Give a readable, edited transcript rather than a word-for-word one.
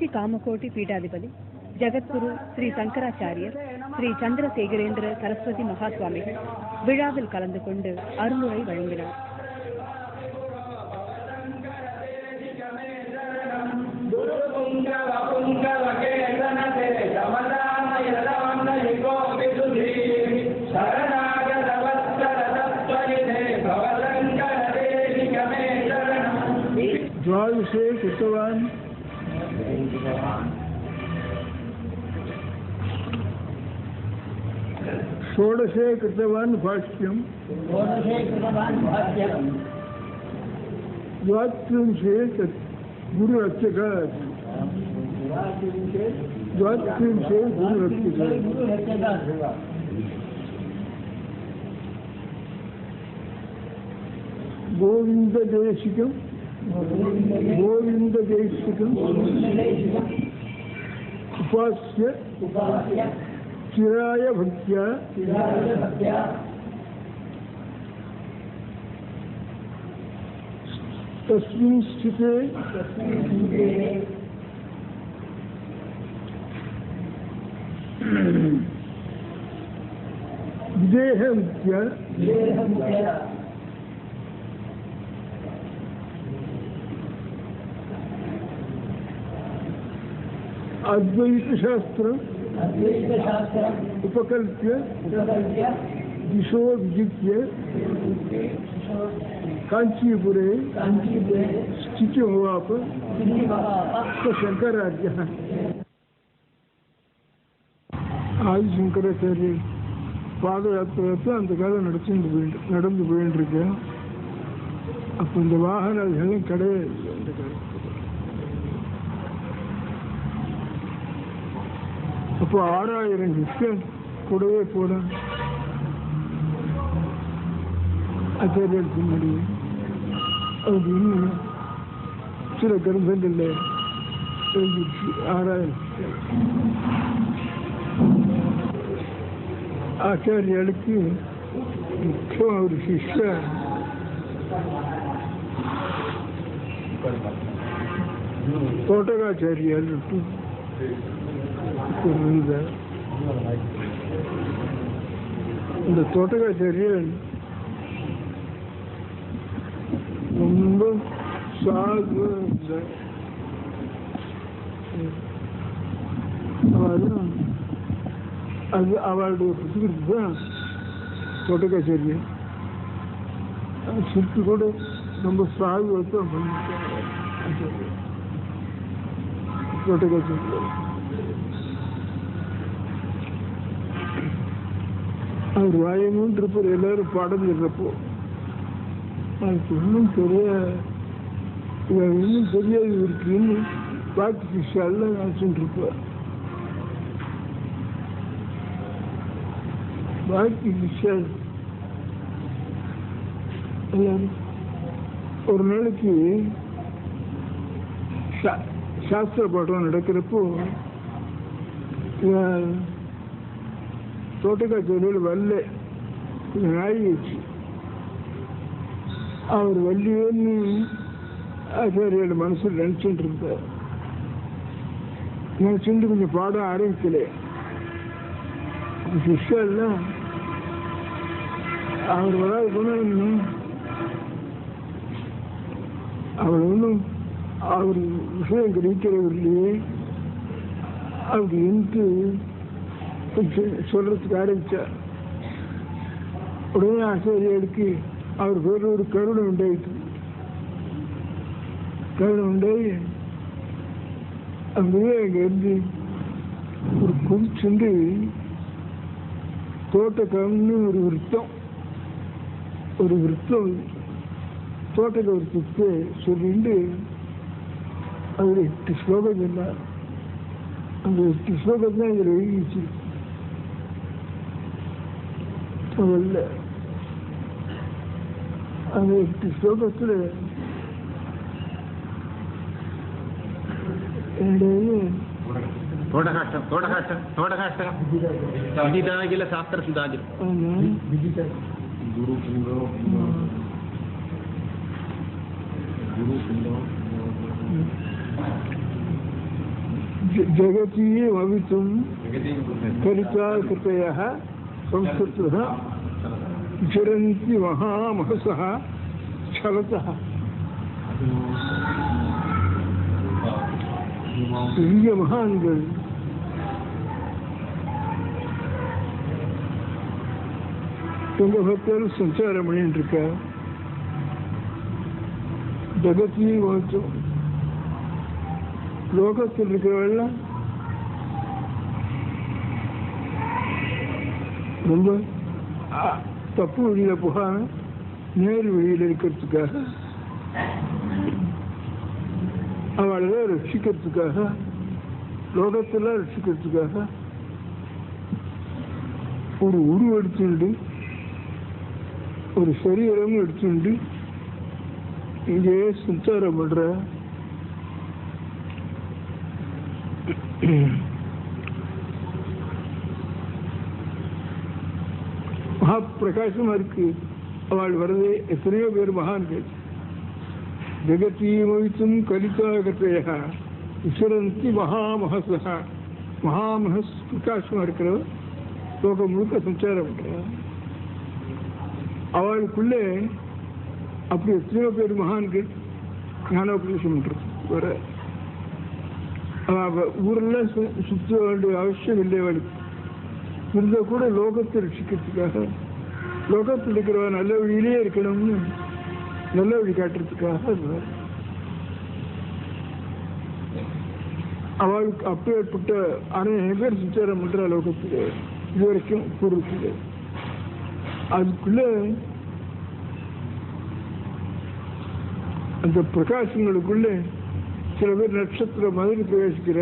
காஞ்சி காமகோட்டி பீட்டாதிபதி ஜகத்குரு ஸ்ரீ சங்கராச்சாரியர் ஸ்ரீ சந்திரசேகரேந்திர சரஸ்வதி மகாசுவாமிகள் விழாவில் கலந்து கொண்டு அருளுரை வழங்கினார். द्वादशे कृतवान् षोडशे कृतवान् भाष्यं द्वात्रिंशे गुरुरक्षकः द्वात्रिंशे गुरुरक्षकः गोविन्ददेशिकं उपास्य चिराय भक्त्या तस्मिन् स्थिते विदेहमित्या अद्वैतशास्त्रम् उपकल्प्य दिशो विजित्य काञ्चीपुरे स्थितिमवाप शंकराचार्यः ஆதிசங்கராச்சாரியர் பாத யாத்திரை அந்த காலம் நடந்து போயிட்டு இருக்கேன். அப்போ இந்த வாகனம் அதெல்லாம் கிடையாது. அந்த காலம் அப்போ 6000 கிறிஸ்டியன் கூடவே போன ஆச்சாரியர் பின்னாடி அது இன்னும் சில கிரந்தங்கள்ல எழுதிடுச்சு 6000 ஆச்சாரியாளுக்கு முக்கியம் ஒரு சிஷ்யன் தோட்டகாச்சாரியால் இந்த தோட்டகாச்சாரியர் ரொம்ப சாது. அது அவளுடைய புத்தகத்து தான் தோட்டகாச்சாரியர் சுற்றி கூட ரொம்ப சாதுவத்தான் தோட்டகாச்சாரியர். அவர் வாயமும் இருப்பார். எல்லாரும் பாடம் சொல்றப்போ அதுக்கு இன்னும் இன்னும் தெரியாது இருக்குன்னு பாக்கி சிஷாலாம் நினைச்சுட்டு இருப்பார். பாக்கி சிஷால் எல்லாரும் ஒரு நாளைக்கு சாஸ்திர பாடம் நடக்கிறப்போ தோட்டக்காச்சேரியில் வரல, கொஞ்சம் ஆகிடுச்சு. அவர் வள்ளியோன்னு ஆச்சாரியோட மனசில் நினச்சிட்டு இருந்தார். நினச்சிட்டு கொஞ்சம் பாடம் ஆரம்பிக்கல. சிஷ்யெல்லாம் அவர் வராது போனால் அவர் ஒன்றும் அவர் விஷயம் கிடைக்கிறவர் இல்லையே அப்படின்ட்டு சொல்றதுக்கு ஆரம்பிச்சார். உடனே ஆசிரியருக்கு அவர் பேர் ஒரு கருணை உண்டாயிட்டு. கருணை உண்டாயி அங்கேயே அங்கேருந்து ஒரு குதிச்சுண்டு தோட்டக்கம்னு ஒரு விருத்தம் தோட்டக்க விருத்தத்தை சொல்லிட்டு அதில் 8 ஸ்லோகம் சொன்னார். அந்த 8 ஸ்லோகம் தான் இதில் எழுதிச்சு. முதல்ல அந்த 8 ஸ்லோகத்தில் जगतीय भवितुं कलिता कृतयः संस्कृतः ஜரந்தி மகாமகசः சலதः. பெரிய மகான்கள் உங்க பக்தர் சஞ்சாரம் பண்ணிட்டு இருக்க. ஜகத்தையும் வகுத்தும் லோகத்தில் இருக்கிறவெல்லாம் ரொம்ப தப்பு வழியில போகாம நேர் வழியில் இருக்கிறதுக்காக, அவளை ரட்சிக்கிறதுக்காக, லோகத்தில் ரட்சிக்கிறதுக்காக ஒரு உருவம் எடுத்துண்டு, ஒரு சரீரம் எடுத்துண்டு இங்கே சஞ்சாரம் பண்ற. மகா பிரகாசமா இருக்கு அவள் வரதே. எத்தனையோ பேர் மகான்கள் ஜெகத்தீமவித்தும் கலிதாகத்தையா விசரந்தி மகாமகசா. மகாமகஸ் பிரகாசமா இருக்கிறவர் லோகம் முழுக்க சஞ்சாரம் பண்றார். அவளுக்குள்ளே அப்படி எத்தனையோ பேர் மகான்கள் ஞானோபதேசம் பண்றது வர. ஊர்ல சுத்த வேண்டிய அவசியம் இல்லை அவளுக்கு. இருந்த கூட லோகத்தை ரட்சிக்கிறதுக்காக, லோகத்தில் இருக்கிறவ நல்ல வழியிலே இருக்கணும்னு நல்ல வழி காட்டுறதுக்காக அவளுக்கு அப்பேற்பட்ட அநேக பேர் சஞ்சாரம் பண்ற லோகத்துக்கு இதுவரைக்கும் பொருள். அதுக்குள்ள அந்த பிரகாசங்களுக்குள்ளே சில பேர் நட்சத்திர மாதிரி பிரவேசிக்கிற.